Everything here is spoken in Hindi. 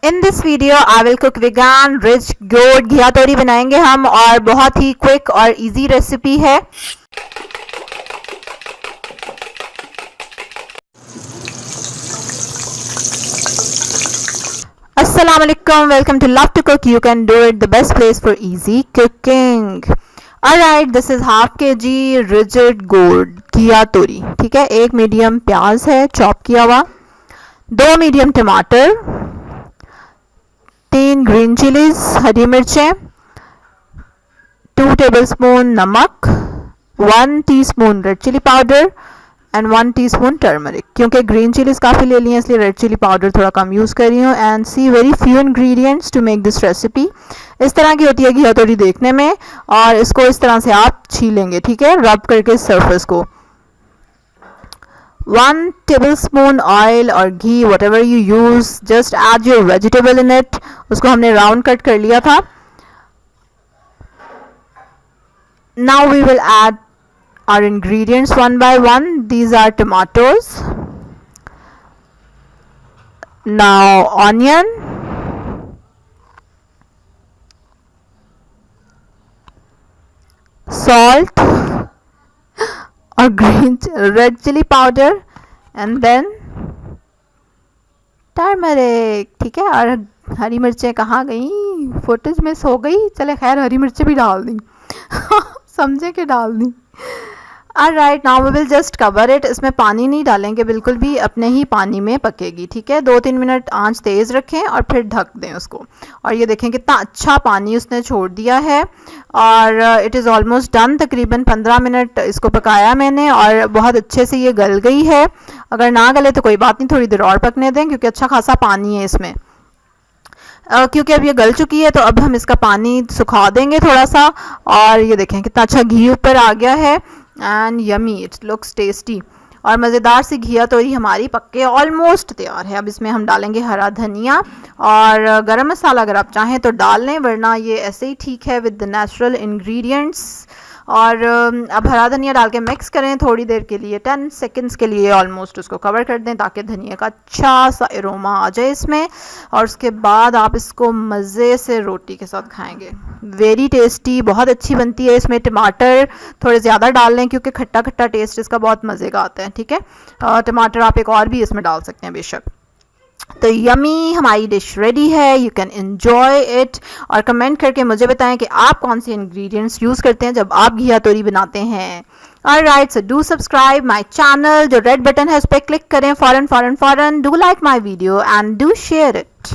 In this video I will cook vegan ridge gourd ghiya tori बनाएंगे हम, और बहुत ही क्विक और इजी रेसिपी है। अस्सलाम वालेकुम, welcome to love to cook, you can do it, the best place for easy cooking. Alright, this is half kg रिजिड गोल्ड घिया तोरी। ठीक है, एक मीडियम प्याज है चॉप किया हुआ, 2 मीडियम टमाटर, 3 ग्रीन चिलीज हरी मिर्चें, 2 टेबलस्पून नमक, 1 teaspoon red chilli powder and 1 teaspoon turmeric. क्योंकि ग्रीन चिलीज काफ़ी ले ली हैं इसलिए रेड चिली पाउडर थोड़ा कम यूज़ कर रही हूँ। And see very few ingredients to make this recipe. इस तरह की होती है घिया तोरी देखने में, और इसको इस तरह से आप छीलेंगे, ठीक है, रब करके सरफेस को। 1 tablespoon ऑयल और घी, whatever you use, just add your vegetable in it. उसको हमने राउंड कट कर लिया था। Now we will add our ingredients one by one. These are tomatoes, now onion, salt or red chili powder, and then turmeric. ठीक है, और हरी मिर्चें कहाँ गई, फुटेज मिस हो गई, चले खैर हरी मिर्चें भी डाल दी समझे कि डाल दी। Alright, now we will just cover it. इसमें पानी नहीं डालेंगे बिल्कुल भी, अपने ही पानी में पकेगी। ठीक है, 2-3 मिनट आंच तेज़ रखें और फिर ढक दें उसको। और ये देखें कितना अच्छा पानी उसने छोड़ दिया है, और इट इज़ ऑलमोस्ट डन। तकरीबन 15 मिनट इसको पकाया मैंने और बहुत अच्छे से ये गल गई है। अगर ना गले तो कोई बात नहीं, थोड़ी देर और पकने दें, क्योंकि अच्छा खासा पानी है इसमें। क्योंकि अब ये गल चुकी है तो अब हम इसका पानी सुखा देंगे थोड़ा सा। और ये देखें कितना अच्छा घी ऊपर आ गया है, and yummy, it looks tasty. और मज़ेदार सी घिया तोरी हमारी पक्के ऑलमोस्ट तैयार है। अब इसमें हम डालेंगे हरा धनिया और गरम मसाला, अगर आप चाहें तो डाल लें, वरना ये ऐसे ही ठीक है विद द नेचुरल इंग्रेडिएंट्स। और अब हरा धनिया डाल के मिक्स करें थोड़ी देर के लिए, 10 सेकंड्स के लिए ऑलमोस्ट उसको कवर कर दें, ताकि धनिया का अच्छा सा एरोमा आ जाए इसमें। और उसके बाद आप इसको मज़े से रोटी के साथ खाएंगे। वेरी टेस्टी, बहुत अच्छी बनती है। इसमें टमाटर थोड़े ज़्यादा डाल लें, क्योंकि खट्टा खट्टा टेस्ट इसका बहुत मज़े का आता है। ठीक है, टमाटर आप एक और भी इसमें डाल सकते हैं बेशक। तो यमी हमारी डिश रेडी है, यू कैन एंजॉय इट। और कमेंट करके मुझे बताएं कि आप कौन से इंग्रेडिएंट्स यूज़ करते हैं जब आप घिया तोरी बनाते हैं। Alright, so do subscribe my channel, जो रेड बटन है उस पर क्लिक करें फ़ौरन फ़ौरन फ़ौरन। Do like my video and do share it.